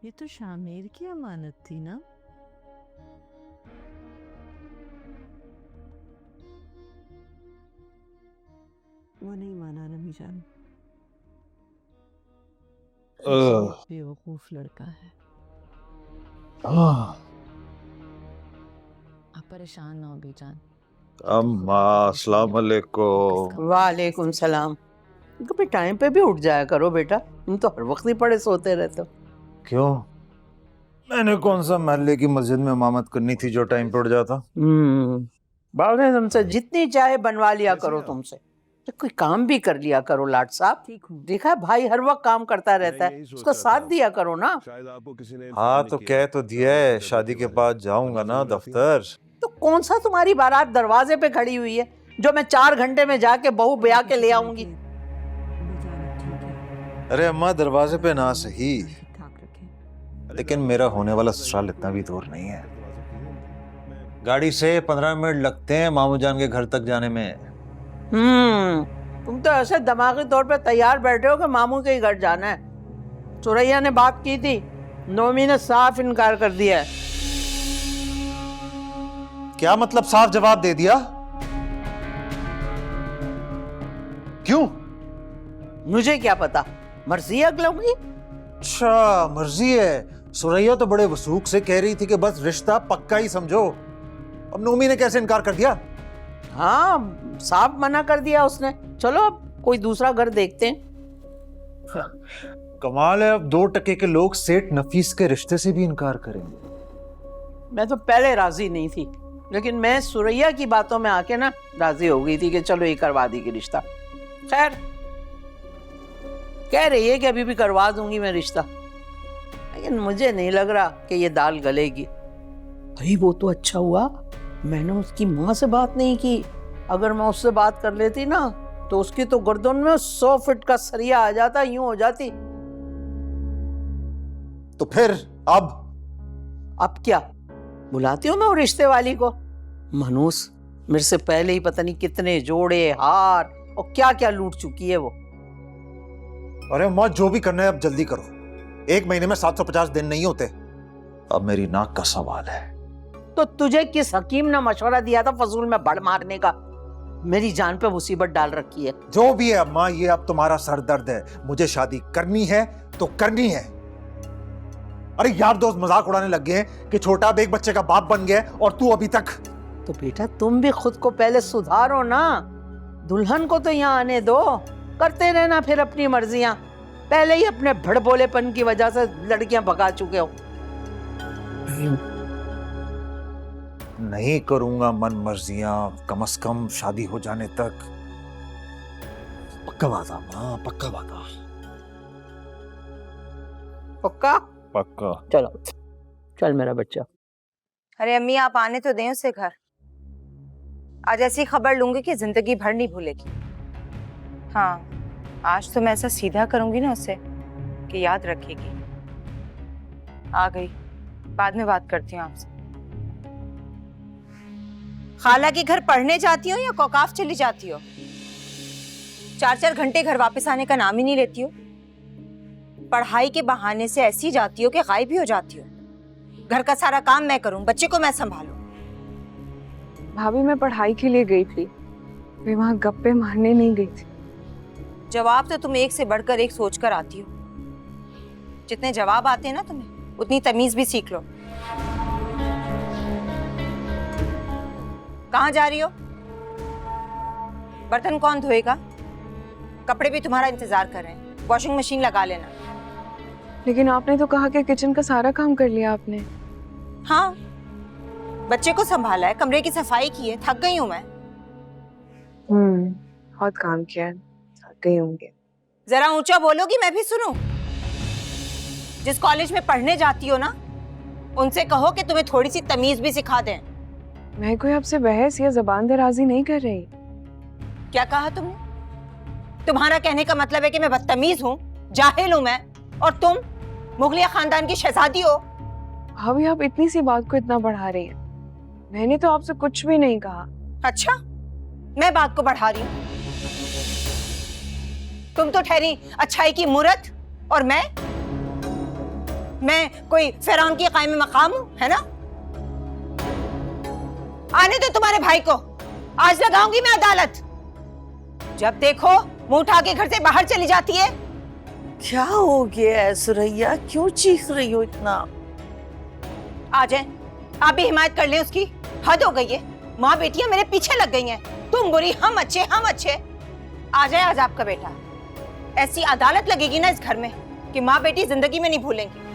ये तो शामिर की अमानत थी ना। वो नहीं माना नमी जान। बेवकूफ लड़का है। आप परेशान ना हो बीजान। अम्मा अस्सलाम वालेकुम। वालेकुम सलाम। कभी टाइम पे भी उठ जाया करो बेटा, तुम तो हर वक्त ही पड़े सोते रहते हो। क्यों? मैंने कौन सा महल्ले की मस्जिद में इमामत करनी थी जो टाइम पे उठ जाता? बाप ने तुमसे जितनी चाहे बनवा लिया करो तुमसे, तो कोई काम भी कर लिया करो लाट साहब। देखा है भाई हर वक्त काम करता रहता है, उसका साथ दिया करो ना। हाँ तो कह तो दिया है, शादी के बाद जाऊंगा ना दफ्तर। तो कौन सा तुम्हारी बारात दरवाजे पे खड़ी हुई है जो मैं 4 घंटे में जाके बहू ब्याह के ले आऊंगी? अरे अम्मा दरवाजे पे ना सही, लेकिन मेरा होने वाला ससुराल इतना भी दूर नहीं है। गाड़ी से 15 मिनट लगते हैं मामू जान के घर तक जाने में। तुम तो ऐसे दिमागी तौर पे तैयार बैठे हो कि मामू के ही घर जाना है। सुरैया ने बात की थी, नोमी ने साफ इनकार कर दिया है। क्या मतलब साफ जवाब दे दिया? क्यों? मुझे क्या पता, मर्जी है अगलों की। अच्छा मर्जी है। सुरैया तो बड़े वसूख से कह रही थी कि बस रिश्ता पक्का ही समझो। अब नोमी ने कैसे इनकार कर दिया? हाँ साफ मना कर दिया उसने। चलो अब कोई दूसरा घर देखते हैं। कमाल है, अब 2 टके के लोग सेठ नफीस के रिश्ते से भी इनकार करेंगे। मैं तो पहले राजी नहीं थी, लेकिन मैं सुरैया की बातों में आके ना राजी हो गई थी कि चलो ये करवा देगी रिश्ता। खैर कह रही है कि अभी भी करवा दूंगी मैं रिश्ता, लेकिन मुझे नहीं लग रहा कि ये दाल गलेगी। भाई वो तो अच्छा हुआ मैंने उसकी माँ से बात नहीं की। अगर मैं उससे बात कर लेती ना तो उसकी तो गर्दन में 100 फीट का सरिया आ जाता, यूं हो जाती। तो फिर अब क्या बुलाती हूँ मैं वो रिश्ते वाली को? मनूस मेरे से पहले ही पता नहीं कितने जोड़े हार और क्या क्या लूट चुकी है वो। अरे अम्मा जो भी करना है अब जल्दी करो, 1 महीने में 750 दिन नहीं होते। अब मेरी नाक का सवाल है। तो तुझे किस हकीम ने मशवरा दिया था फजूल में बड़ मारने का? मेरी जान पे मुसीबत डाल रखी है। जो भी है अम्मा, ये अब तुम्हारा सर दर्द है। मुझे शादी करनी है तो करनी है। अरे यार दोस्त मजाक उड़ाने लग गए हैं कि छोटा अब एक बच्चे का बाप बन गया और तू अभी तक। तो बेटा तुम भी खुद को पहले सुधारो ना, दुल्हन को तो यहाँ आने दो, करते रहना फिर अपनी मर्जियां। पहले ही अपने भड़बोलेपन की वजह से लड़कियां भगा चुके हो। नहीं करूंगा मन मर्जियां, कम से कम शादी हो जाने तक। पक्का वादा मां, पक्का वादा। पक्का? पक्का। चलो चल मेरा बच्चा। अरे अम्मी आप आने तो दें उसे घर। आज ऐसी खबर लूंगी कि जिंदगी भर नहीं भूलेगी। हाँ आज तो मैं ऐसा सीधा करूंगी ना उसे कि याद रखेगी। आ गई, बाद में बात करती हूँ आपसे। खाला के घर पढ़ने जाती हो या कौकाफ चली जाती हो? 4-4 घंटे घर वापस आने का नाम ही नहीं लेती हो। पढ़ाई के बहाने से ऐसी जाती हो कि गायब ही हो जाती हो। घर का सारा काम मैं करूं, बच्चे को मैं संभालूं। भाभी मैं पढ़ाई के लिए गई थी, मैं वहां गप्पे मारने नहीं गई थी। जवाब तो तुम एक से बढ़कर एक सोच कर आती हो। जितने जवाब आते हैं ना तुम्हें, उतनी तमीज भी सीख लो। कहाँ जा रही हो? बर्तन कौन धोएगा? कपड़े भी तुम्हारा इंतजार कर रहे हैं, वॉशिंग मशीन लगा लेना। लेकिन आपने तो कहा कि किचन का सारा काम कर लिया आपने। हाँ बच्चे को संभाला है, कमरे की सफाई की है, थक गई हूँ मैं। बहुत काम किया है, थक गई होंगे। जरा ऊंचा बोलोगी मैं भी सुनूं। जिस कॉलेज में पढ़ने जाती हो ना, उनसे कहो कि तुम्हें थोड़ी सी तमीज भी सिखा दें। मैं कोई आपसे बहस या जबान दराजी नहीं कर रही। क्या कहा तुमने? तुम्हारा कहने का मतलब है कि मैं बदतमीज हूँ, जाहिल हूँ मैं, और तुम मुगलिया खानदान की शहजादी हो। भाभी आप इतनी सी बात को इतना बढ़ा रही हैं। मैंने तो आपसे कुछ भी नहीं कहा। अच्छा मैं बात को बढ़ा रही हूँ? तुम तो ठहरी अच्छाई की मूरत, और मैं मैं कोई फिरौन की कायम मकाम हूं, है ना? आने दो तुम्हारे भाई को, आज लगाऊंगी मैं अदालत। जब देखो मुंह उठा के घर से बाहर चली जाती है। क्या हो गया है सुरैया, क्यों चीख रही हो इतना? आ जाए, आप भी हिमायत कर लें उसकी। हद हो गई है, माँ बेटियां मेरे पीछे लग गई हैं। तुम बुरी, हम अच्छे, हम अच्छे। आ जाए आज आपका बेटा। ऐसी अदालत लगेगी ना इस घर में कि माँ बेटी जिंदगी में नहीं भूलेंगी।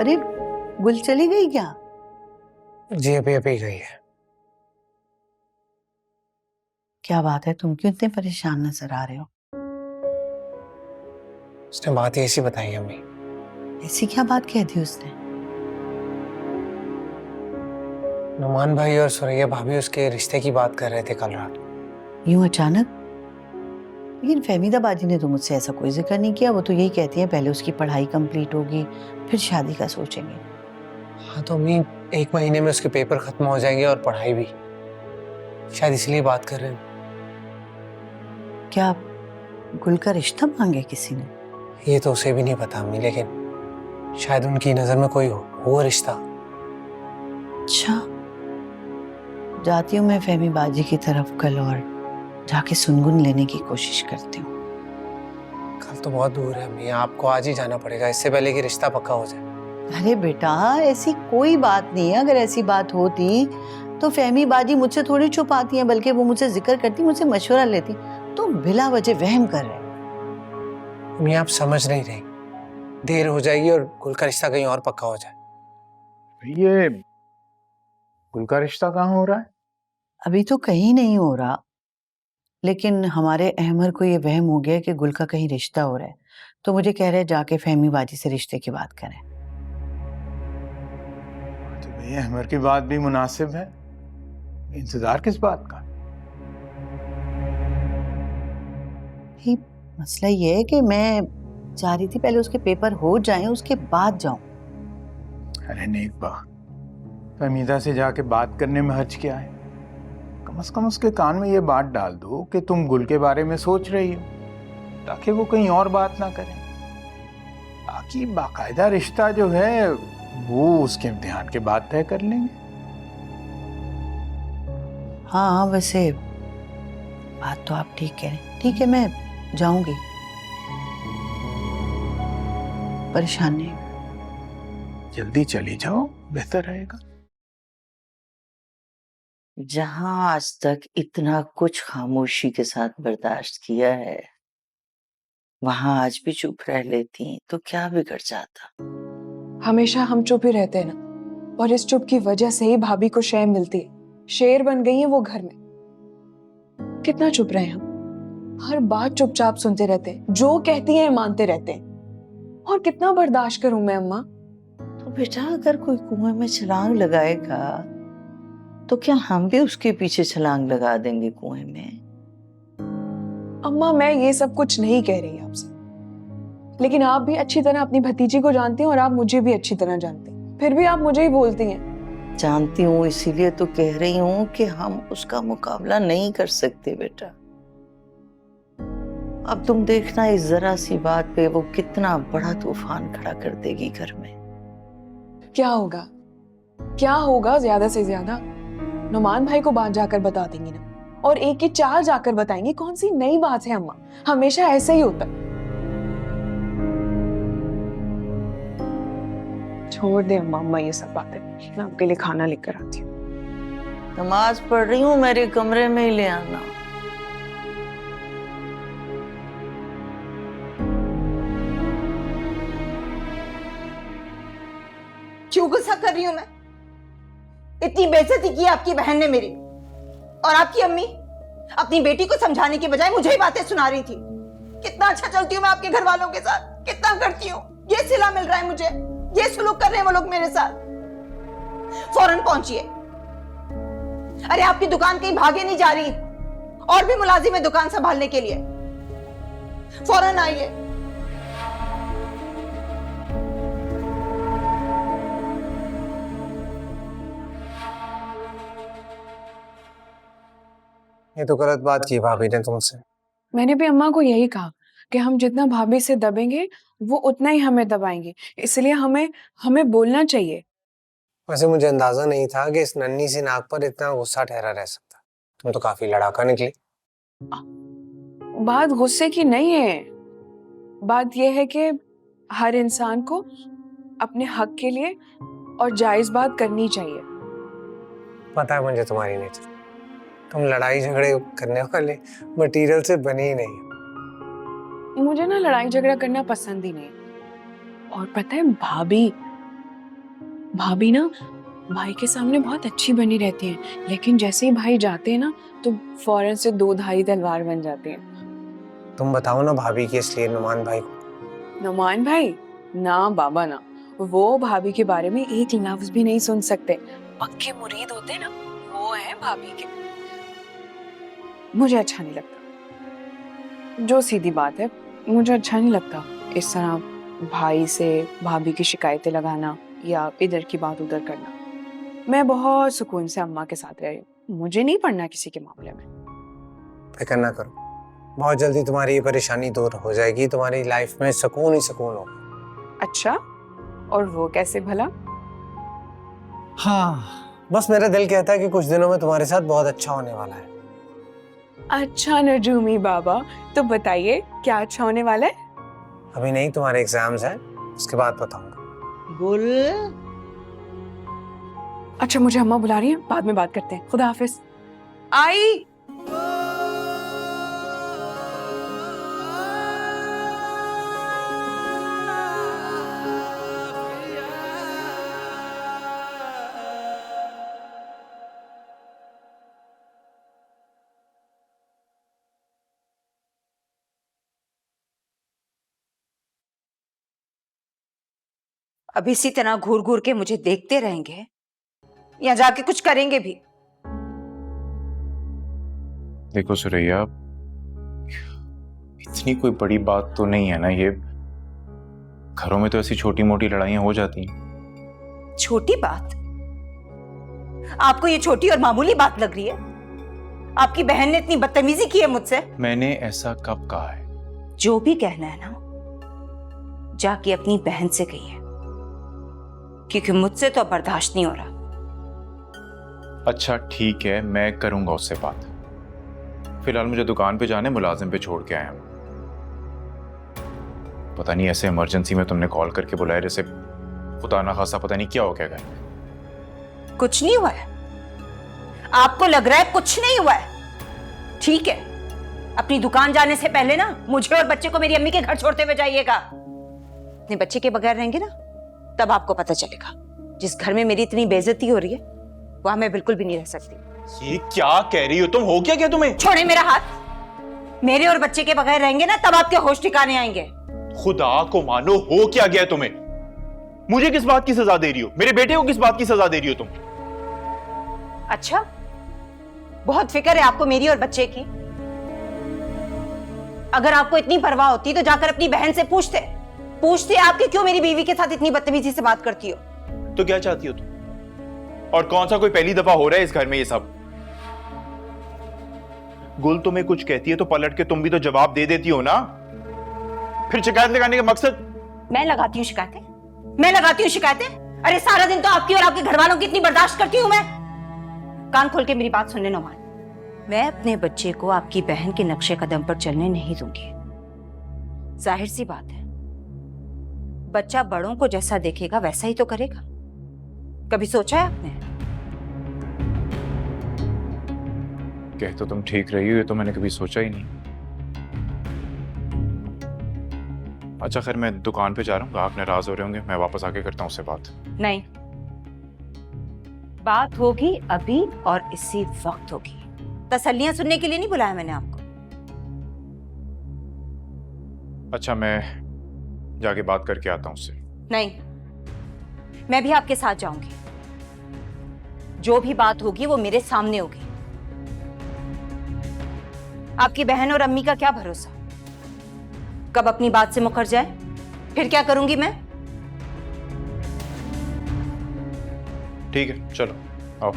अरे गुल चली गई क्या? जी अभी अभी गई है। क्या बात है, तुम क्यों इतने परेशान नजर आ रहे हो? उसने बात ही ऐसी बताई अम्मी। ऐसी क्या बात कह दी उसने? नुमान भाई और सुरैया भाभी उसके रिश्ते की बात कर रहे थे कल रात। यूं अचानक? लेकिन फहमीदा बाजी ने तो मुझसे ऐसा कोई जिक्र नहीं किया। वो तो यही कहती है पहले उसकी पढ़ाई कंप्लीट होगी फिर शादी का सोचेंगे। हाँ तो अम्मी 1 महीने में उसके पेपर खत्म हो जाएंगे और पढ़ाई भी, शायद इसलिए बात कर रहे हैं। क्या गुल का रिश्ता मांगे किसी ने? ये तो उसे भी नहीं पता अम्मी, लेकिन शायद उनकी नजर में कोई हो रिश्ता। अच्छा, जाती हूँ मैं फहमी बाजी की तरफ कल और जाके सुनगुन लेने की कोशिश करती हूँ। कल तो बहुत दूर है अम्मी, आपको आज ही जाना पड़ेगा इससे पहले कि रिश्ता पक्का हो जाए। अरे बेटा, ऐसी कोई बात नहीं है। अगर ऐसी बात होती तो फहमी बाजी मुझसे थोड़ी छुपाती हैं, बल्कि वो मुझसे जिक्र करती, मुझसे मशवरा लेती। तो बिला वजह वहम कर रहे हो। अम्मी आप समझ नहीं रही, देर हो जाएगी और गुल का रिश्ता कहीं और पक्का हो जाए। ये गुल का रिश्ता कहाँ हो रहा है? अभी तो कहीं नहीं हो रहा, लेकिन हमारे अहमर को ये वहम हो गया कि गुल का कहीं रिश्ता हो रहा है। तो मुझे कह रहे जाके फहमी बाजी से रिश्ते की बात करें। तो भैया अहमर की बात भी मुनासिब है, इंतजार किस बात का? ही मसला ये है कि मैं चाह रही थी पहले उसके पेपर हो जाएं, उसके बाद जाऊं। अरे नेक बात, फहमीदा से जाके बात करने में हर्ज क्या है? कम से कम उसके कान में ये बात डाल दो कि तुम गुल के बारे में सोच रही हो, ताकि वो कहीं और बात ना करें। बाकी बाकायदा रिश्ता जो है वो उसके इम्तिहान के बाद तय कर लेंगे। हाँ वैसे बात तो आप ठीक कह रहे हैं। ठीक है, मैं जाऊंगी, परेशान नहीं। जल्दी चली जाओ, बेहतर रहेगा। जहां आज तक इतना कुछ खामोशी के साथ बर्दाश्त किया है, वहां आज भी चुप रह लेती तो क्या बिगड़ जाता? हमेशा हम चुप ही रहते हैं ना, और इस चुप की वजह से ही भाभी को शय मिलती है। शेर बन गई है वो घर में। कितना चुप रहे हम, हर बात चुपचाप सुनते रहते हैं, जो कहती हैं मानते रहते हैं। और कितना बर्दाश्त करूं मैं अम्मा? तो बेटा, अगर कोई कुएं में छलांग लगाएगा तो क्या हम भी उसके पीछे छलांग लगा देंगे कुएं में? अम्मा मैं ये सब कुछ नहीं कह रही आपसे, लेकिन आप भी अच्छी तरह अपनी भतीजी को जानती हैं और आप मुझे भी अच्छी तरह जानती हैं, फिर भी आप मुझे ही बोलती हैं। जानती हूँ, इसीलिए तो कह रही हूँ कि हम उसका मुकाबला नहीं कर सकते बेटा। अब तुम देखना इस जरा सी बात पे वो कितना बड़ा तूफान खड़ा कर देगी घर में। क्या होगा, क्या होगा? ज्यादा से ज्यादा नुमान भाई को बात जाकर बता देंगी ना, और एक की चाल जाकर बताएंगी। कौन सी नई बात है अम्मा, हमेशा ऐसे ही होता है। छोड़ दे अम्मा, अम्मा ये सब बातें। मैं आपके लिए खाना लेकर आती हूँ। नमाज पढ़ रही हूँ, मेरे कमरे में ही ले आना। क्यों गुस्सा कर रही हूं मैं? इतनी बेइज्जती की आपकी बहन ने मेरी। और आपकी अम्मी अपनी बेटी को समझाने के बजाय मुझे ही बातें सुना रही थी। कितना अच्छा चलती हूँ मैं आपके घर वालों के साथ, कितना करती हूँ, ये सिला मिल रहा है मुझे, ये सुलूक कर रहे हैं वो लोग मेरे साथ। फौरन पहुंचिए। अरे आपकी दुकान कहीं भागे नहीं जा रही, और भी मुलाजिम है दुकान संभालने के लिए। फौरन आइए। ये तो गलत बात की भाभी ने तुमसे। मैंने भी अम्मा को यही कहा कि हम जितना भाभी से दबेंगे वो उतना ही हमें दबाएंगे, इसलिए हमें हमें बोलना चाहिए। वैसे मुझे अंदाजा नहीं था कि इस नन्ही सी नाक पर इतना गुस्सा ठहरा रह सकता। तुम तो काफी लड़ाका निकली। बात गुस्से की नहीं है, बात यह है कि हर इंसान को अपने हक के लिए और जायज बात करनी चाहिए। पता है मुझे तुम्हारी नेचर, तुम लड़ाई झगड़े करने वाले मटेरियल से बनी ही नहीं। मुझे ना लड़ाई झगड़ा करना पसंद ही नहीं। और पता है भाभी ना भाई के सामने बहुत अच्छी बनी रहती हैं, लेकिन जैसे ही भाई जाते हैं ना तो फौरन से दो धारी तलवार बन जाते हैं। तुम बताओ ना भाभी की इसलिए नुमान भाई को। नुमान भाई ना बाबा ना, वो भाभी के बारे में एक लफ्ज भी नहीं सुन सकते। पक्के मुरीद होते ना वो है भाभी के। मुझे अच्छा नहीं लगता, जो सीधी बात है, मुझे अच्छा नहीं लगता इस तरह भाई से भाभी की शिकायतें लगाना या इधर की बात उधर करना। मैं बहुत सुकून से अम्मा के साथ रह रही हूँ, मुझे नहीं पड़ना किसी के मामले में। फिक्र ना करो, बहुत जल्दी तुम्हारी ये परेशानी दूर हो जाएगी, तुम्हारी लाइफ में सुकून ही सुकून होगा। अच्छा, और वो कैसे भला? हाँ, बस मेरा दिल कहता है कि कुछ दिनों में तुम्हारे साथ बहुत अच्छा होने वाला है। अच्छा नजूमी बाबा, तो बताइए क्या अच्छा होने वाला है? अभी नहीं, तुम्हारे एग्जाम्स हैं, उसके बाद बताऊंगा। बोल। अच्छा, मुझे अम्मा बुला रही है, बाद में बात करते हैं। खुदा हाफिज। आई। अब इसी तरह घूर घूर के मुझे देखते रहेंगे या जाके कुछ करेंगे भी? देखो सुरैया, इतनी कोई बड़ी बात तो नहीं है ना ये। घरों में तो ऐसी छोटी मोटी लड़ाइयां हो जाती हैं। छोटी बात? आपको ये छोटी और मामूली बात लग रही है? आपकी बहन ने इतनी बदतमीजी की है मुझसे। मैंने ऐसा कब कहा है? जो भी कहना है ना, जाके अपनी बहन से कहिए, क्योंकि मुझसे तो बर्दाश्त नहीं हो रहा। अच्छा ठीक है, मैं करूंगा उससे बात। फिलहाल मुझे दुकान पे जाने, मुलाजिम पे छोड़ के आया हूं। पता नहीं ऐसे इमरजेंसी में तुमने कॉल करके बुलाया जैसे खुदा ना खासा पता नहीं क्या हो गया। कुछ नहीं हुआ है? आपको लग रहा है कुछ नहीं हुआ है? ठीक है, अपनी दुकान जाने से पहले ना मुझे और बच्चे को मेरी अम्मी के घर छोड़ते हुए जाइएगा। अपने बच्चे के बगैर रहेंगे ना, तब आपको पता चलेगा जिस घर में मेरी इतनी बेइज्जती हो रही है वहां मैं बिल्कुल भी नहीं रह सकती। ये क्या कह रही हो तुम? हो क्या तुम्हें? छोड़े मेरा हाथ। मेरे और बच्चे के बगैर रहेंगे ना, तब आपके होश ठिकाने आएंगे। खुदा को मानो, हो क्या गया तुम्हें? मुझे किस बात की सजा दे रही हो? मेरे बेटे को किस बात की सजा दे रही हो तुम? अच्छा, बहुत फिक्र है आपको मेरी और बच्चे की। अगर आपको इतनी परवाह होती तो जाकर अपनी बहन से पूछते आपके क्यों मेरी बीवी के साथ इतनी बदतमीजी से बात करती हो। तो क्या चाहती हो तुम? और कौन सा कोई पहली दफा हो रहा है इस घर में ये सब? गुल तुम्हें कुछ कहती है तो पलट के तुम भी तो जवाब दे देती हो ना। फिर शिकायत लगाने का मकसद? मैं लगाती हूँ शिकायतें? अरे सारा दिन तो आपकी और आपके घर वालों की इतनी बर्दाश्त करती हूं मैं। कान खोल के मेरी बात सुनने नौमान, मैं अपने बच्चे को आपकी बहन के नक्शे कदम पर चलने नहीं दूंगी। जाहिर सी बात है, बच्चा बड़ों को जैसा देखेगा वैसा ही तो करेगा। कभी सोचा है आपने? कह तो तुम ठीक रही हो, ये तो मैंने कभी सोचा ही नहीं। अच्छा खैर, मैं दुकान पे जा रहा हूँ, आप नाराज हो रहे होंगे, मैं वापस आके करता हूँ उससे बात। नहीं, बात होगी अभी और इसी वक्त होगी। तसल्लियां सुनने के लिए नहीं बुलाया मैंने आपको। अच्छा, मैं जाके बात करके आता हूँ उससे। नहीं, मैं भी आपके साथ जाऊंगी। जो भी बात होगी वो मेरे सामने होगी। आपकी बहन और अम्मी का क्या भरोसा, कब अपनी बात से मुकर जाए, फिर क्या करूंगी मैं। ठीक है, चलो आओ।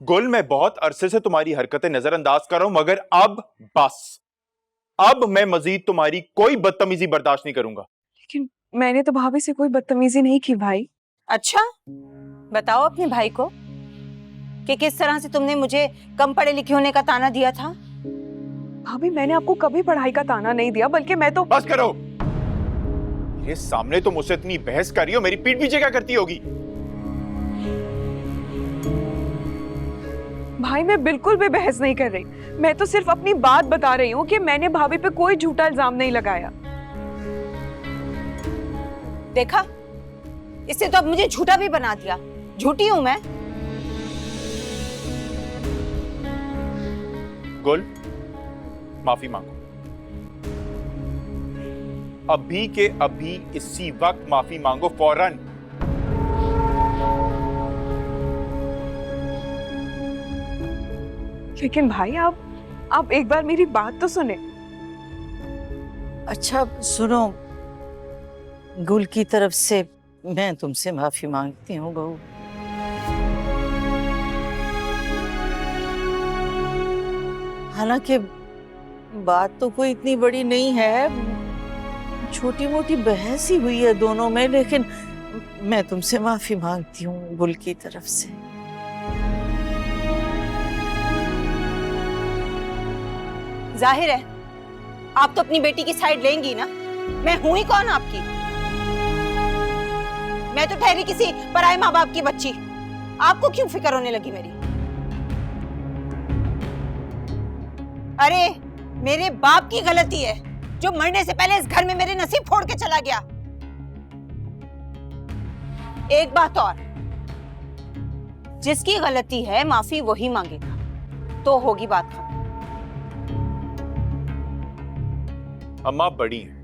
गुल, मैं बहुत अरसे से तुम्हारी हरकतें नजरअंदाज कर रहा हूं, मगर अब बस, अब मैं मजीद तुम्हारी कोई बदतमीजी बर्दाश्त नहीं करूंगा। लेकिन मैंने तो भाभी से कोई बदतमीजी नहीं की भाई। अच्छा, बताओ अपने भाई को कि किस तरह से तुमने मुझे कम पढ़े लिखे होने का ताना दिया था। भाभी, मैंने आपको कभी पढ़ाई का ताना नहीं दिया, बल्कि मैं तो। बस करो, मेरे सामने तुम मुझसे इतनी बहस कर रही हो, मेरी पीठ पीछे क्या करती होगी? भाई, मैं बिल्कुल भी बहस नहीं कर रही। मैं तो सिर्फ अपनी बात बता रही हूँ कि मैंने भाभी पे कोई झूठा इल्जाम नहीं लगाया। देखा, इससे तो अब मुझे झूठा भी बना दिया। झूठी हूं मैं। गुल, माफी मांगो, अभी के अभी इसी वक्त माफी मांगो, फौरन। लेकिन भाई, आप एक बार मेरी बात तो सुने। अच्छा सुनो, गुल की तरफ से मैं तुमसे माफी मांगती हूँ बहू। हालांकि बात तो कोई इतनी बड़ी नहीं है, छोटी मोटी बहस ही हुई है दोनों में, लेकिन मैं तुमसे माफी मांगती हूँ गुल की तरफ से। जाहिर है आप तो अपनी बेटी की साइड लेंगी ना। मैं हूं ही कौन आपकी? मैं तो ठहरी किसी पराये माँ बाप की बच्ची। आपको क्यों फिक्र होने लगी मेरी? अरे मेरे बाप की गलती है जो मरने से पहले इस घर में मेरे नसीब फोड़ के चला गया। एक बात और, जिसकी गलती है माफी वही मांगेगा, तो होगी बात खत्म। अम्मा आप बड़ी हैं,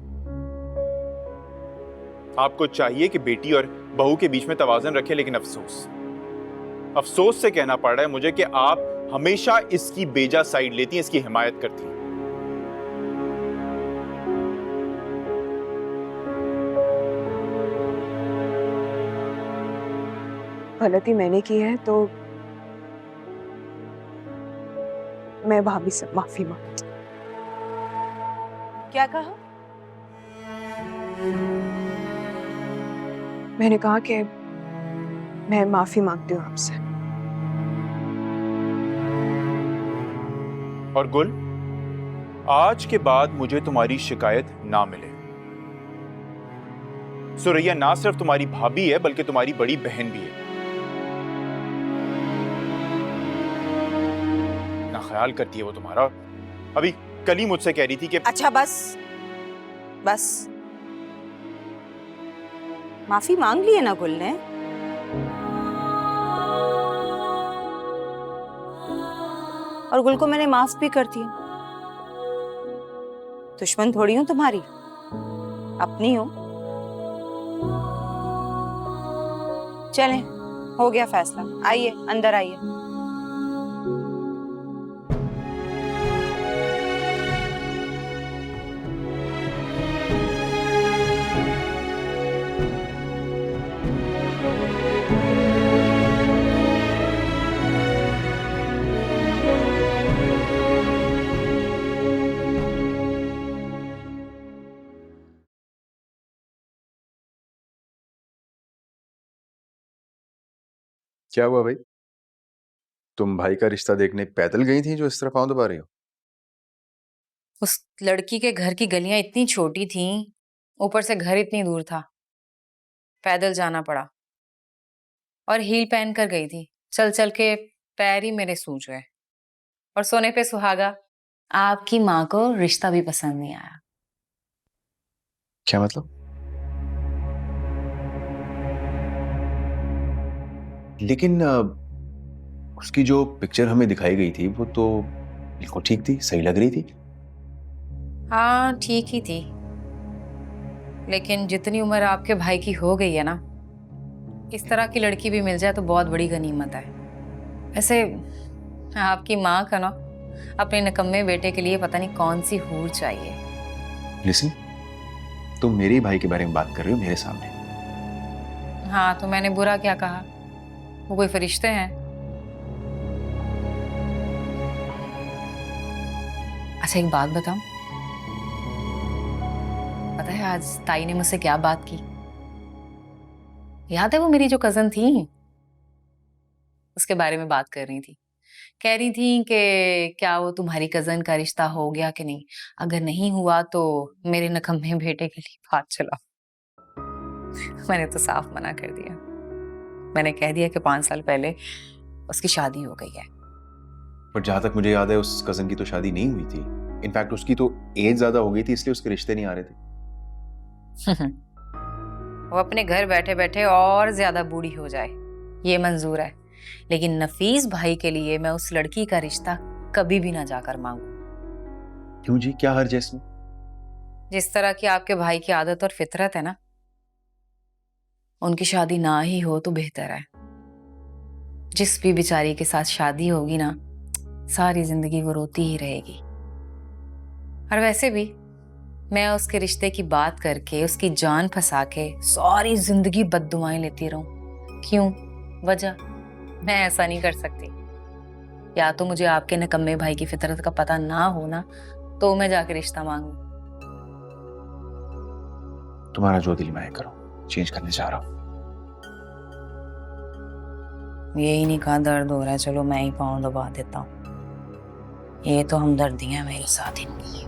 आपको चाहिए कि बेटी और बहू के बीच में तवाज़ुन रखें, लेकिन अफसोस से कहना पड़ रहा है मुझे कि आप हमेशा इसकी बेजा साइड लेती हैं, इसकी हिमायत करती हैं। गलती मैंने की है तो मैं भाभी से माफी मांगती। क्या कहा? मैंने कहा कि मैं माफी मांगती हूँ आपसे। और गुल, आज के बाद मुझे तुम्हारी शिकायत ना मिले। सुरैया ना सिर्फ तुम्हारी भाभी है बल्कि तुम्हारी बड़ी बहन भी है। ना ख्याल करती है वो तुम्हारा। अभी कल ही मुझसे कह रही थी कि अच्छा बस बस, माफी मांग ली है ना गुल ने। और गुल को मैंने माफ भी कर दिया। दुश्मन थोड़ी हूं तुम्हारी, अपनी हूं। चलें, हो गया फैसला। आइए अंदर आइए। क्या हुआ भाई? तुम भाई का रिश्ता देखने पैदल गई थी जो इस तरह पांव दबा रही हो? उस लड़की के घर की गलियां इतनी छोटी थीं, ऊपर से घर इतनी दूर था, पैदल जाना पड़ा। और हील पहन कर गई थी, चल चल के पैर ही मेरे सूज गए। और सोने पे सुहागा, आपकी माँ को रिश्ता भी पसंद नहीं आया। क्या मतलब? लेकिन उसकी जो पिक्चर हमें दिखाई गई थी वो तो बिल्कुल ठीक थी, सही लग रही थी। हाँ ठीक ही थी, लेकिन जितनी उम्र आपके भाई की हो गई है ना, इस तरह की लड़की भी मिल जाए तो बहुत बड़ी गनीमत है। ऐसे आपकी माँ का ना अपने निकम्मे बेटे के लिए पता नहीं कौन सी हूर चाहिए। लिसन, तुम मेरे भाई के बारे में बात कर रही हो मेरे सामने। हाँ तो मैंने बुरा क्या कहा? वो कोई फरिश्ते हैं? अच्छा एक बात बताऊं, पता है आज ताई ने मुझसे क्या बात की? याद है वो मेरी जो कजन थी, उसके बारे में बात कर रही थी। कह रही थी कि क्या वो तुम्हारी कजन का रिश्ता हो गया कि नहीं, अगर नहीं हुआ तो मेरे नकम्मे बेटे के लिए बात चलाओ। मैंने तो साफ मना कर दिया। मैंने कह दिया कि 5 साल पहले उसकी शादी हो गई है। पर जहां तक मुझे याद है उस कजन की तो शादी नहीं हुई थी। इनफैक्ट उसकी तो एज ज्यादा हो गई थी, इसलिए उसके रिश्ते नहीं आ रहे थे। वो अपने घर बैठे बैठे और ज्यादा बूढ़ी हो जाए, ये मंजूर है, लेकिन नफीस भाई के लिए मैं उस लड़की का रिश्ता कभी भी ना जाकर मांगू। क्यों जी, क्या हर्ज है इसमें? जिस तरह की आपके भाई की आदत और फितरत है ना, उनकी शादी ना ही हो तो बेहतर है। जिस भी बेचारी के साथ शादी होगी ना, सारी जिंदगी वो रोती ही रहेगी। और वैसे भी मैं उसके रिश्ते की बात करके उसकी जान फंसा के सारी जिंदगी बद्दुआएं लेती रहूं, क्यों? वजह मैं ऐसा नहीं कर सकती। या तो मुझे आपके निकम्मे भाई की फितरत का पता ना हो ना, तो मैं जाके रिश्ता मांगू। तुम्हारा जो दिल में करो, चेंज करने जा रहा हूं। यही नहीं कहा दर्द हो रहा है, चलो मैं ही पाँव दबा देता हूँ। ये तो हमदर्दियां मेरे साथ इनकी।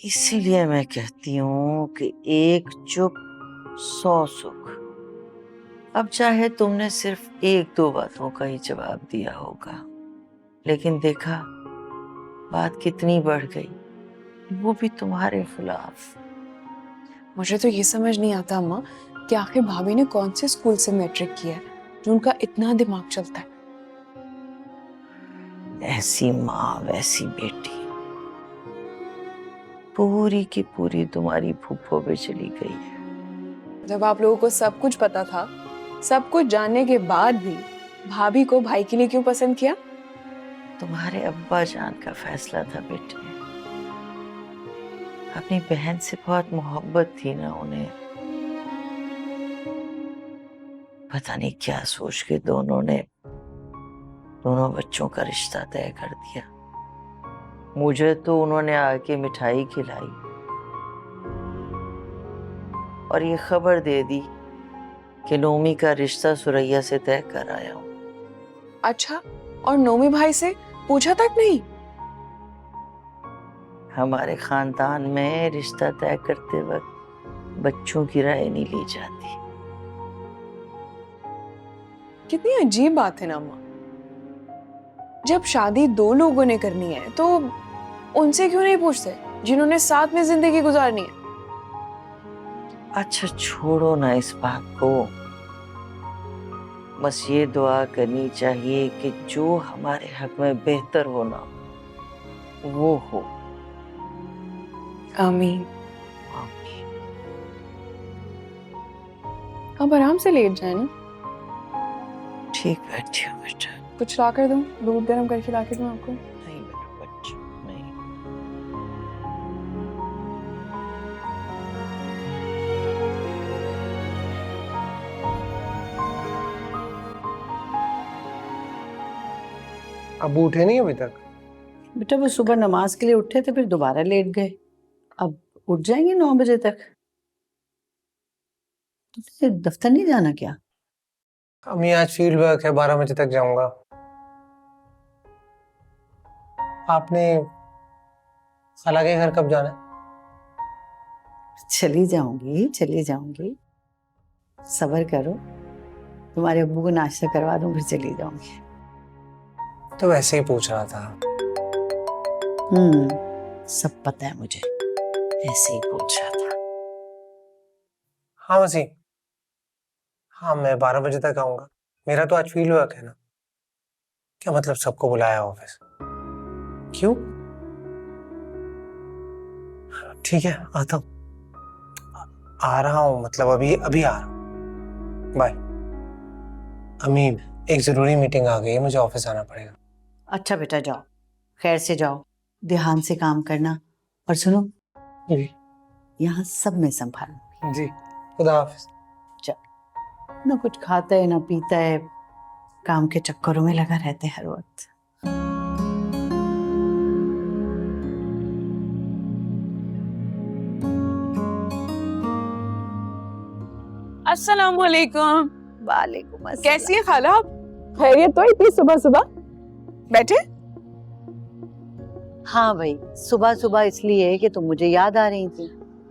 इसीलिए मैं कहती हूँ कि एक चुप 100 सुख। अब चाहे तुमने सिर्फ 1-2 बातों का ही जवाब दिया होगा, लेकिन देखा बात कितनी बढ़ गई, वो भी तुम्हारे खिलाफ। मुझे तो ये समझ नहीं आता अम्मा कि आखिर भाभी ने कौन से स्कूल से मैट्रिक किया है जो उनका इतना दिमाग चलता है। ऐसी माँ वैसी बेटी, पूरी की पूरी तुम्हारी फूफो पे चली गई है। जब आप लोगों को सब कुछ पता था, सब कुछ जानने के बाद भी भाभी को भाई के लिए क्यों पसंद किया? तुम्हारे अब्बा जान का फैसला था बेटे। अपनी बहन से बहुत मोहब्बत थी ना उन्हें, पता नहीं क्या सोच के दोनों बच्चों का रिश्ता तय कर दिया। मुझे तो उन्होंने आके मिठाई खिलाई और ये खबर दे दी कि नोमी का रिश्ता सुरैया से तय कर आया हूं। अच्छा, और नोमी भाई से पूछा तक नहीं? हमारे खानदान में रिश्ता तय करते वक्त बच्चों की राय नहीं ली जाती। कितनी अजीब बात है ना अम्मा। जब शादी 2 लोगों ने करनी है तो उनसे क्यों नहीं पूछते जिन्होंने साथ में जिंदगी गुजारनी है? अच्छा छोड़ो ना इस बात को, बस ये दुआ करनी चाहिए कि जो हमारे हक में बेहतर होना वो हो। आमीन। अब आराम से लेट जाए ना। ठीक बैठी हो बेटा। कुछ ला कर दूं? दूध गर्म करके ला के दूं आपको? नहीं बेटा, बच्चा नहीं। अब उठे नहीं अभी तक? बेटा वो सुबह नमाज के लिए उठे थे, फिर दोबारा लेट गए। अब उठ जाएंगे 9 बजे तक। तुझे दफ्तर नहीं जाना क्या? अम्मी आज फील्ड वर्क है, 12 बजे तक जाऊंगा। आपने खाला के घर कब जाना है? चली जाऊंगी। सब्र करो, तुम्हारे अब्बू को नाश्ता करवा दूं, फिर चली जाऊंगी। तो वैसे ही पूछ रहा था। सब पता है मुझे, ऐसे ही पूछ रहा था। हाँ मसी, हाँ मैं 12 बजे तक आऊंगा। मेरा तो आज फील्ड वर्क है ना। क्या मतलब सबको बुलाया ऑफिस? क्यों? ठीक है, आता हूँ। आ रहा हूँ, मतलब अभी आ रहा हूँ। बाय। अम्मी एक जरूरी मीटिंग आ गई है, मुझे ऑफिस आना पड़ेगा। अच्छा बेटा जाओ, खैर से जाओ, ध्यान से काम करना। और सुनो जी। यहाँ सब मैं संभालूंगी। जी, खुदा हाफिज। ना कुछ खाता है ना पीता है, काम के चक्करों में लगा रहते हर वक्त। अस्सलाम वालेकुम। वालेकुम अस्सलाम। कैसी है खाला आप? खैरियत तो इतनी सुबह सुबह? बैठे। हाँ भाई, सुबह सुबह इसलिए कि तुम मुझे याद आ रही थी,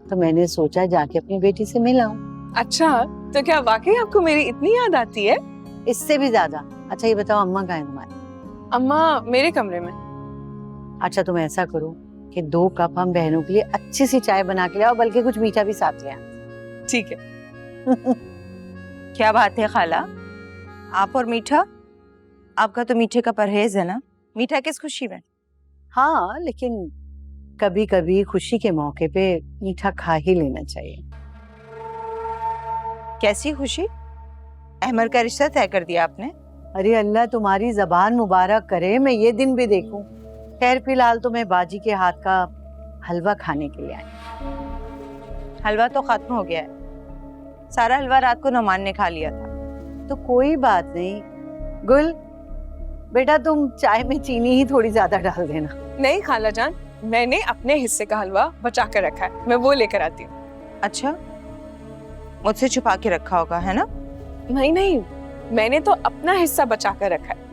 तो मैंने सोचा जाके अपनी बेटी से मिल आऊं। अच्छा, तो क्या वाकई आपको मेरी इतनी याद आती है? इससे भी ज्यादा। अच्छा ये बताओ, अम्मा कहाँ है तुम्हारी? अम्मा मेरे कमरे में। अच्छा तुम ऐसा करो कि 2 कप हम बहनों के लिए अच्छी सी चाय बना के ले आओ, बल्कि कुछ मीठा भी साथ ले आओ। ठीक है। क्या बात है खाला, आप और मीठा? आपका तो मीठे का परहेज है ना, मीठा किस खुशी में? हाँ लेकिन कभी कभी खुशी के मौके पे मीठा खा ही लेना चाहिए। कैसी खुशी? अहमर का रिश्ता तय कर दिया आपने? अरे अल्लाह तुम्हारी जबान मुबारक करे, मैं ये दिन भी देखूं। खैर फिलहाल तो मैं बाजी के हाथ का हलवा खाने के लिए आई। हलवा तो खत्म हो गया है, सारा हलवा रात को नौमान ने खा लिया था। तो कोई बात नहीं। गुल बेटा, तुम चाय में चीनी ही थोड़ी ज्यादा डाल देना। नहीं खाला जान, मैंने अपने हिस्से का हलवा बचा कर रखा है, मैं वो लेकर आती हूँ। अच्छा, मुझसे छुपा के रखा होगा है ना? नहीं, मैंने तो अपना हिस्सा बचा कर रखा है।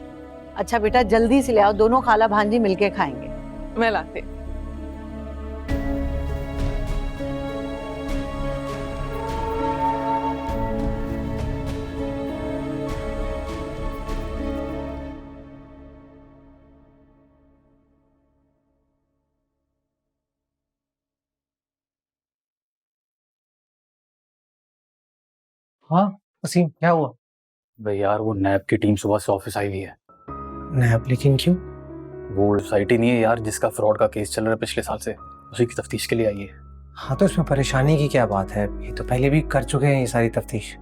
अच्छा बेटा जल्दी से ले आओ, दोनों खाला भांजी मिलके खाएंगे। मैं लाती हूँ। हाँ वसीम, क्या हुआ? भाई यार वो नैब की टीम सुबह से ऑफिस आई हुई है। नैब? लेकिन क्यों? वो साइट ही नहीं है यार जिसका फ्रॉड का केस चल रहा है पिछले साल से, उसी की तफ्तीश के लिए आई है। हाँ तो इसमें परेशानी की क्या बात है? ये तो पहले भी कर चुके हैं ये सारी तफ्तीश।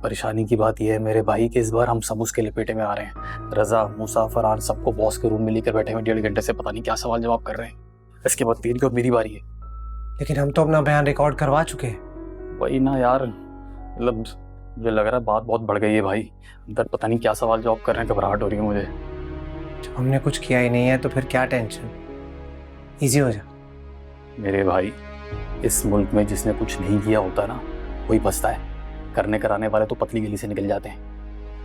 परेशानी की बात यह है मेरे भाई कि इस बार हम सब उसके लपेटे में आ रहे हैं। रजा, मूसा, फरहान सबको बॉस के रूम में लेकर बैठे हुए 1.5 घंटे से पता नहीं क्या सवाल जवाब कर रहे हैं। इसके बाद तेरी और मेरी बारी है। लेकिन हम तो अपना बयान रिकॉर्ड करवा चुके हैं। वही ना यार, मतलब मुझे लग रहा है बात बहुत बढ़ गई है भाई। अंदर पता नहीं क्या सवाल जवाब कर रहे हैं, घबराहट हो रही है मुझे। जब हमने कुछ किया ही नहीं है तो फिर क्या टेंशन? इजी हो जा। मेरे भाई, इस मुल्क में जिसने कुछ नहीं किया होता ना वही बचता है, करने कराने वाले तो पतली गली से निकल जाते हैं।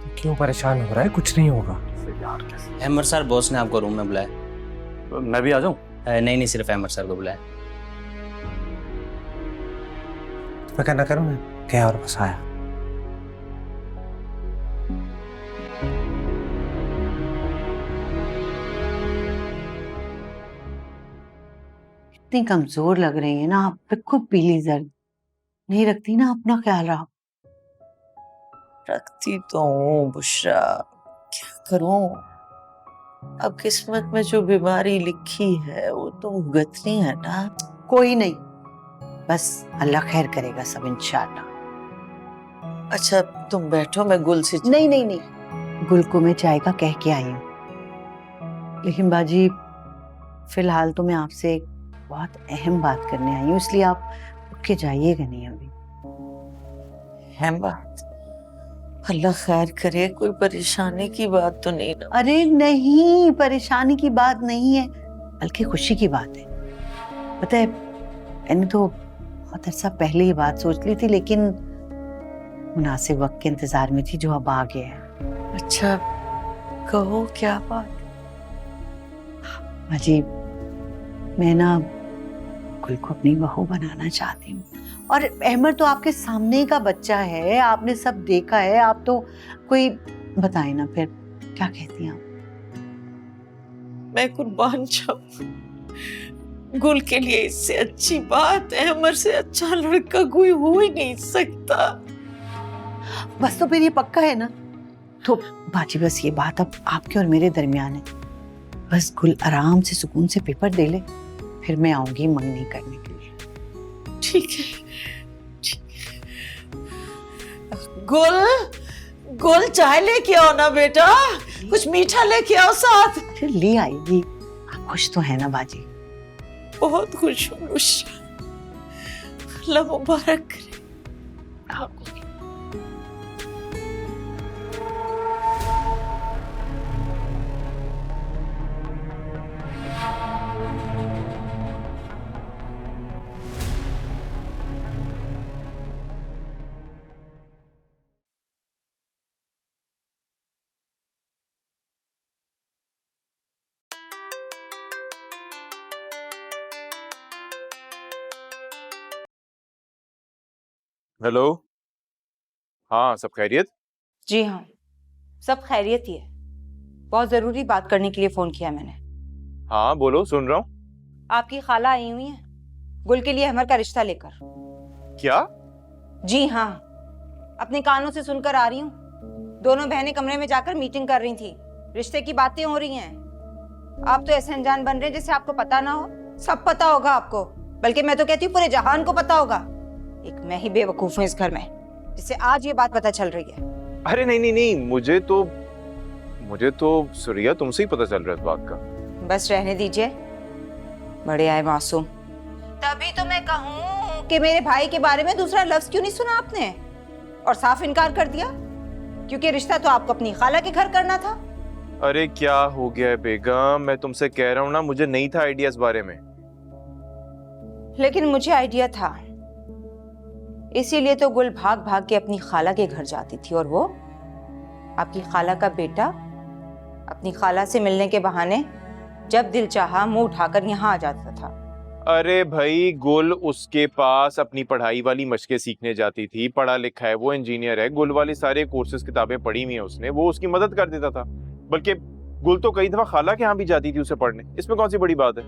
तो क्यों परेशान हो रहा है? कुछ नहीं होगा यार। कैसे? अहमद सर बॉस ने आपको रूम में बुलाया। मैं भी आ जाऊं? नहीं, सिर्फ अहमद सर को बुलाया। तो मैं क्या ना करूं? मैं क्या और बस आया। इतनी कमजोर लग रही है ना आप, बिल्कुल पीली जर्द नहीं रखती ना, अपना ख्याल रखो। रखती तो हूँ बुशरा, क्या करूं? अब किस्मत में जो बीमारी लिखी है वो तो भुगतनी है ना। कोई नहीं, बस अल्लाह खैर करेगा सब इंशाल्लाह। अच्छा तुम बैठो, मैं गुल से नहीं, गुल को मैं चाय का कह के आई हूँ। लेकिन बाजी फिलहाल तो मैं आपसे एक बहुत अहम बात करने आई हूँ, इसलिए आप उठ के जाइएगा नहीं अभी। अहम बात? अल्लाह खैर करे, कोई परेशानी की बात तो नहीं ना? अरे नहीं, परेशानी की बात नहीं है, बल्कि खुशी की बात है। पता है, मैंने तो बहुत अरसा पहले ही बात सोच ली थी, लेकिन मुनासिब वक्त के इंतजार में थी जो अब आ गया है। अच्छा, कहो क्या बात? अजी, मैं ना गुल को अपनी बहू बनाना चाहती हूँ। और अहमद तो आपके सामने का बच्चा है, आपने सब देखा है। आप तो कोई बताए ना, फिर क्या कहती हैं आप? मैं कुर्बान जाऊं, गुल के लिए इससे अच्छी बात अहमद से अच्छा लड़का कोई हो ही नहीं सकता। बस तो फिर ये पक्का है ना? तो बाजी, बस ये बात अब आपके और मेरे दरमियान है। बस गुल आराम से सुकून से पेपर दे ले, फिर मैं आऊंगी मंगनी करने के लिए। ठीक है, गुल, गुल चाय लेके आओ ना बेटा, कुछ मीठा लेके आओ साथ। फिर ले आएगी। आप खुश तो है ना बाजी? बहुत खुश हूँ बुशरा, अल्लाह मुबारक करे आपको। हेलो, हाँ सब खैरियत? जी हाँ, सब खैरियत ही है। बहुत जरूरी बात करने के लिए फोन किया मैंने। हाँ बोलो, सुन रहा हूँ। आपकी खाला आई हुई है गुल के लिए अहमद का रिश्ता लेकर। क्या? जी हाँ, अपने कानों से सुनकर आ रही हूँ। दोनों बहनें कमरे में जाकर मीटिंग कर रही थी, रिश्ते की बातें हो रही हैं। आप तो ऐसे अनजान बन रहे हैं जैसे आपको पता ना हो। सब पता होगा आपको, बल्कि मैं तो कहती हूँ पूरे जहान को पता होगा। एक मैं ही बेवकूफ हूँ इस घर में जिससे आज ये बात पता चल रही है। अरे नहीं नहीं नहीं, मुझे तो सुरिया तुमसे ही पता चल रहा है इस बात का। बस रहने दीजिए, बड़े आए मासूम। तभी तो मैं कहूँ कि मेरे भाई के बारे में दूसरा लफ्ज क्यों नहीं सुना आपने और साफ इनकार कर दिया, क्योंकि रिश्ता तो आपको अपनी खाला के घर करना था। अरे क्या हो गया है बेगम, मैं तुमसे कह रहा हूँ ना, मुझे नहीं था आइडिया इस बारे में। लेकिन मुझे आइडिया था, इसीलिए तो गुल भाग भाग के अपनी खाला के घर जाती थी, और वो आपकी खाला का बेटा अपनी खाला से मिलने के बहाने जब दिल चाहा मुंह उठाकर यहाँ आ जाता था। अरे भाई, गुल उसके पास अपनी पढ़ाई वाली मशकें सीखने जाती थी। पढ़ा लिखा है वो, इंजीनियर है। गुल वाली सारे कोर्सेज किताबें पढ़ी हुई है उसने, वो उसकी मदद कर देता था। बल्कि गुल तो कई दफा खाला के यहाँ भी जाती थी उसे पढ़ने। इसमें कौन सी बड़ी बात है?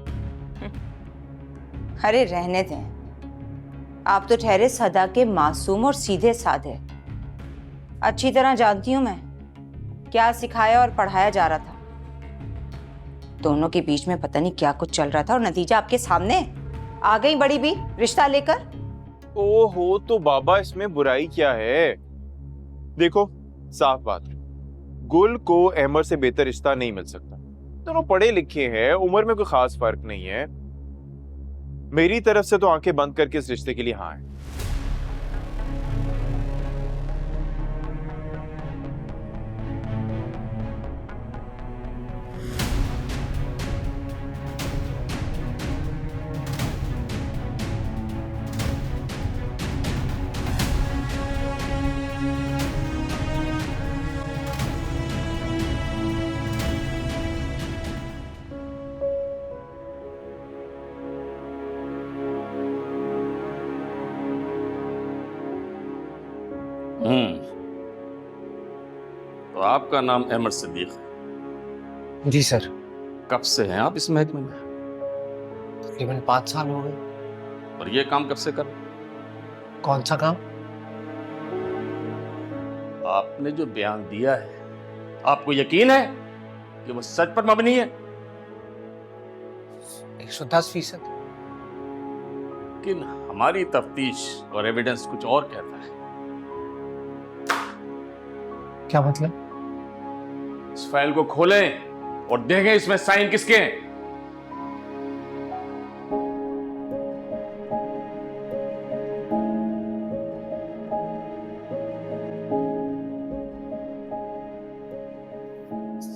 अरे रहने दें, आप तो ठहरे सदा के मासूम और सीधे साधे। अच्छी तरह जानती हूं मैं क्या सिखाया और पढ़ाया जा रहा था। दोनों के बीच में पता नहीं क्या कुछ चल रहा था, और नतीजा आपके सामने। आ गई बड़ी भी रिश्ता लेकर। ओहो, तो बाबा इसमें बुराई क्या है? देखो साफ बात, गुल को अहमद से बेहतर रिश्ता नहीं मिल सकता। दोनों पढ़े लिखे हैं, उम्र में कोई खास फर्क नहीं है। मेरी तरफ से तो आंखें बंद करके इस रिश्ते के लिए हाँ है। तो आपका नाम अहमद सिद्दीक है? जी सर। कब से हैं आप इस महकमे में? तकरीबन 5 साल हो गए। और ये काम कब से कर रहे हैं? कौन सा काम? आपने जो बयान दिया है, आपको यकीन है कि वो सच पर मबनी है? 110%। लेकिन हमारी तफ्तीश और एविडेंस कुछ और कहता है। क्या मतलब? इस फाइल को खोलें और देखें इसमें साइन किसके हैं।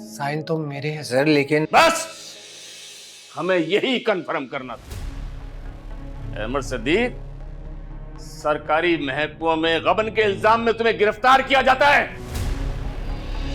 साइन तो मेरे हैं सर, लेकिन बस हमें यही कंफर्म करना था। अहमद सदीक, सरकारी महकमों में गबन के इल्जाम में तुम्हें गिरफ्तार किया जाता है।